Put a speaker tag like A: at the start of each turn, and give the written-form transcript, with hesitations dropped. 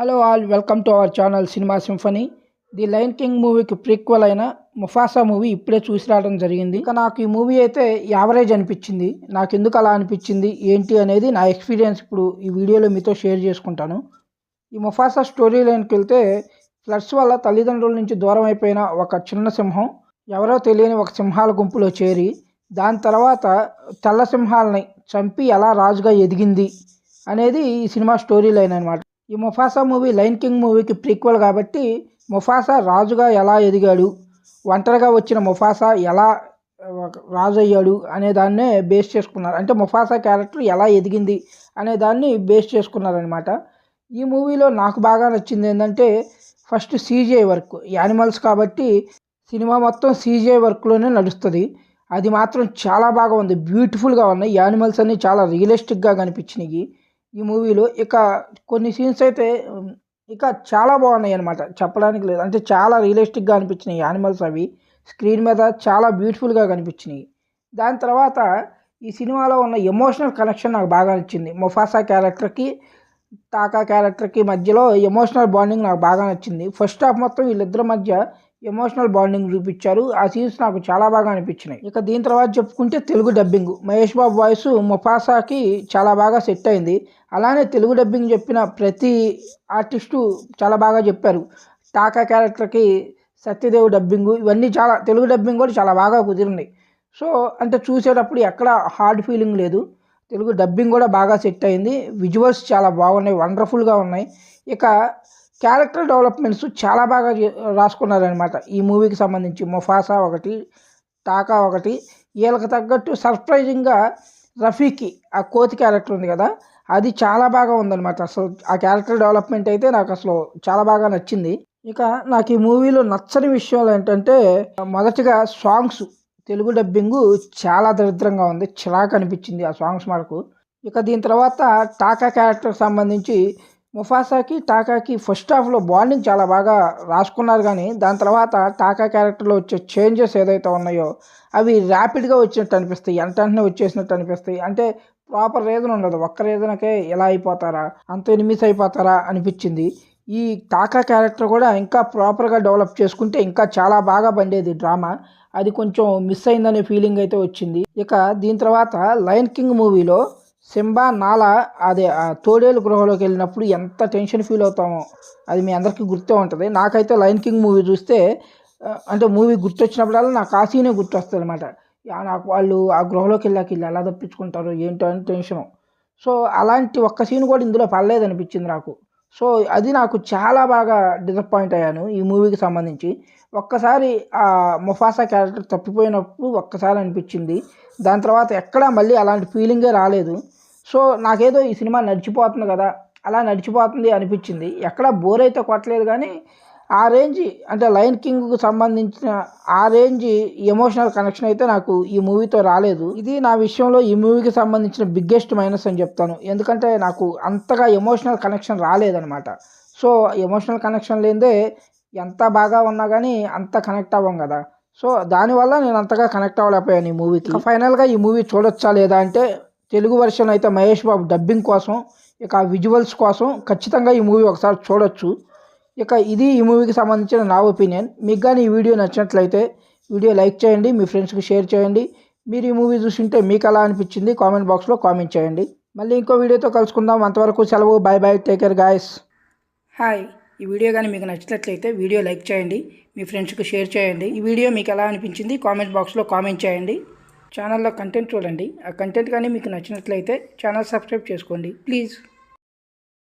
A: Hello all, welcome to our channel cinema symphony. The lion king మూవీకి prequel అయిన Mufasa movie ఇప్పుడే చూసి రావడం జరిగింది. ఇక నాకు ఈ మూవీ అయితే యావరేజ్ అనిపించింది. నాకు ఎందుకు అలా అనిపించింది ఏంటి అనేది నా ఎక్స్పీరియన్స్ ఇప్పుడు ఈ వీడియోలో మీతో షేర్ చేసుకుంటాను. ఈ ముఫాసా స్టోరీ లైన్కి వెళ్తే, ఫ్లడ్స్ వల్ల తల్లిదండ్రుల నుంచి దూరం అయిపోయిన ఒక చిన్న సింహం ఎవరో తెలియని ఒక సింహాల గుంపులో చేరి, దాని తర్వాత తెల్ల సింహాలని చంపి ఎలా రాజుగా ఎదిగింది అనేది ఈ సినిమా స్టోరీ లైన్ అనమాట. ఈ ముఫాసా మూవీ లయన్ కింగ్ మూవీకి ప్రీక్వెల్ కాబట్టి ముఫాసా రాజుగా ఎలా ఎదిగాడు, ఒంటరిగా వచ్చిన ముఫాసా ఎలా రాజు అయ్యాడు అనే దాన్నే బేస్ చేసుకున్నారు. అంటే ముఫాసా క్యారెక్టర్ ఎలా ఎదిగింది అనే దాన్ని బేస్ చేసుకున్నారనమాట. ఈ మూవీలో నాకు బాగా నచ్చింది ఏంటంటే, ఫస్ట్ సీజీఐ వర్క్. యానిమల్స్ కాబట్టి సినిమా మొత్తం సీజీఐ వర్క్లోనే నడుస్తుంది. అది మాత్రం చాలా బాగా ఉంది, బ్యూటిఫుల్గా ఉన్నాయి. యానిమల్స్ అన్నీ చాలా రియలిస్టిక్గా కనిపించినాయి ఈ మూవీలో. ఇక కొన్ని సీన్స్ అయితే ఇక చాలా బాగున్నాయి అనమాట, చెప్పడానికి లేదు. అంటే చాలా రియలిస్టిక్గా అనిపించినాయి యానిమల్స్. అవి స్క్రీన్ మీద చాలా బ్యూటిఫుల్గా కనిపించినాయి. దాని తర్వాత ఈ సినిమాలో ఉన్న ఎమోషనల్ కనెక్షన్ నాకు బాగా నచ్చింది. ముఫాసా క్యారెక్టర్కి టాకా క్యారెక్టర్కి మధ్యలో ఎమోషనల్ బాండింగ్ నాకు బాగా నచ్చింది. ఫస్ట్ హాఫ్ మొత్తం వీళ్ళిద్దరి మధ్య ఎమోషనల్ బాండింగ్ చూపించారు. ఆ సీన్స్ నాకు చాలా బాగా అనిపించినాయి. ఇక దీని తర్వాత చెప్పుకుంటే తెలుగు డబ్బింగ్. మహేష్ బాబు వాయిస్ ముఫాసాకి చాలా బాగా సెట్ అయింది. అలానే తెలుగు డబ్బింగ్ చెప్పిన ప్రతి ఆర్టిస్టు చాలా బాగా చెప్పారు. టాకా క్యారెక్టర్కి సత్యదేవ్ డబ్బింగు, ఇవన్నీ చాలా, తెలుగు డబ్బింగ్ కూడా చాలా బాగా కుదిరింది. సో అంటే చూసేటప్పుడు ఎక్కడ హార్డ్ ఫీలింగ్ లేదు. తెలుగు డబ్బింగ్ కూడా బాగా సెట్ అయింది. విజువల్స్ చాలా బాగున్నాయి, వండర్ఫుల్గా ఉన్నాయి. ఇక క్యారెక్టర్ డెవలప్మెంట్స్ చాలా బాగా రాసుకున్నారనమాట ఈ మూవీకి సంబంధించి. ముఫాసా ఒకటి, టాకా ఒకటి. వీళ్ళకి తగ్గట్టు సర్ప్రైజింగ్గా రఫీకి ఆ కోతి క్యారెక్టర్ ఉంది కదా, అది చాలా బాగా ఉందన్నమాట. అసలు ఆ క్యారెక్టర్ డెవలప్మెంట్ అయితే నాకు అసలు చాలా బాగా నచ్చింది. ఇక నాకు ఈ మూవీలో నచ్చని విషయాలు ఏంటంటే, మొదటిగా సాంగ్స్ తెలుగు డబ్బింగు చాలా దరిద్రంగా ఉంది, చిరాకు అనిపించింది ఆ సాంగ్స్ మనకు. ఇక దీని తర్వాత టాకా క్యారెక్టర్కి సంబంధించి ముఫాసాకి టాకాకి ఫస్ట్ హాఫ్లో బాండింగ్ చాలా బాగా రాసుకున్నారు. కానీ దాని తర్వాత టాకా క్యారెక్టర్లో వచ్చే చేంజెస్ ఏదైతే ఉన్నాయో అవి ర్యాపిడ్గా వచ్చినట్టు అనిపిస్తాయి, వెంటనే వచ్చేసినట్టు అనిపిస్తాయి. అంటే ప్రాపర్ రీజన్ ఉండదు, ఒక్క రీజన్కే ఎలా అయిపోతారా, అంత ఎనిమిస్ అయిపోతారా అనిపించింది. ఈ టాకా క్యారెక్టర్ కూడా ఇంకా ప్రాపర్గా డెవలప్ చేసుకుంటే ఇంకా చాలా బాగా పండేది డ్రామా. అది కొంచెం మిస్ అయిందనే ఫీలింగ్ అయితే వచ్చింది. ఇక దీని తర్వాత లయన్ కింగ్ మూవీలో సింబా నాలా అదే తోడేలు గృహలోకి వెళ్ళినప్పుడు ఎంత టెన్షన్ ఫీల్ అవుతామో అది మీ అందరికీ గుర్తే ఉంటుంది. నాకైతే లయన్ కింగ్ మూవీ చూస్తే అంటే మూవీ గుర్తొచ్చినప్పుడల్లా నాకు ఆ సీనే గుర్తొస్తుంది అనమాట. నాకు వాళ్ళు ఆ గృహలోకి వెళ్ళాక వీళ్ళు ఎలా తప్పించుకుంటారో ఏంటో అని టెన్షను. సో అలాంటి ఒక్క సీన్ కూడా ఇందులో పడలేదనిపించింది నాకు. సో అది నాకు చాలా బాగా డిసప్పాయింట్ అయ్యాను ఈ మూవీకి సంబంధించి. ఒక్కసారి ఆ ముఫాసా క్యారెక్టర్ తప్పిపోయినప్పుడు ఒక్కసారి అనిపించింది. దాని తర్వాత ఎక్కడా మళ్ళీ అలాంటి ఫీలింగే రాలేదు. సో నాకేదో ఈ సినిమా నడిచిపోతుంది కదా, అలా నడిచిపోతుంది అనిపించింది. ఎక్కడా బోర్ అయితే కొట్టలేదు. కానీ ఆ రేంజ్, అంటే లయన్ కింగ్కు సంబంధించిన ఆ రేంజ్ ఎమోషనల్ కనెక్షన్ అయితే నాకు ఈ మూవీతో రాలేదు. ఇది నా విషయంలో ఈ మూవీకి సంబంధించిన బిగ్గెస్ట్ మైనస్ అని చెప్తాను. ఎందుకంటే నాకు అంతగా ఎమోషనల్ కనెక్షన్ రాలేదనమాట. సో ఎమోషనల్ కనెక్షన్ లేదే ఎంత బాగా ఉన్నా కానీ అంత కనెక్ట్ అవ్వం కదా. సో దానివల్ల నేను అంతగా కనెక్ట్ అవ్వలేకపోయాను ఈ మూవీకి. ఫైనల్గా ఈ మూవీ చూడొచ్చా లేదా అంటే, తెలుగు వర్షన్ అయితే మహేష్ బాబు డబ్బింగ్ కోసం, ఇక విజువల్స్ కోసం ఖచ్చితంగా ఈ మూవీ ఒకసారి చూడొచ్చు. ఇక ఇది ఈ మూవీకి సంబంధించిన నా ఒపీనియన్. మీకు కానీ ఈ వీడియో నచ్చినట్లయితే వీడియో లైక్ చేయండి, మీ ఫ్రెండ్స్కి షేర్ చేయండి. మీరు ఈ మూవీ చూసింటే మీకు ఎలా అనిపించింది కామెంట్ బాక్స్లో కామెంట్ చేయండి. మళ్ళీ ఇంకో వీడియోతో కలుసుకుందాం. అంతవరకు సెలవు, bye bye, take care guys. Hi, ఈ వీడియో కానీ మీకు నచ్చినట్లయితే వీడియో లైక్ చేయండి, మీ ఫ్రెండ్స్కి షేర్ చేయండి. ఈ వీడియో మీకు ఎలా అనిపించింది కామెంట్ బాక్స్లో కామెంట్ చేయండి. ఛానల్లో కంటెంట్ చూడండి, ఆ కంటెంట్ కానీ మీకు నచ్చినట్లయితే ఛానల్ సబ్స్క్రైబ్ చేసుకోండి ప్లీజ్.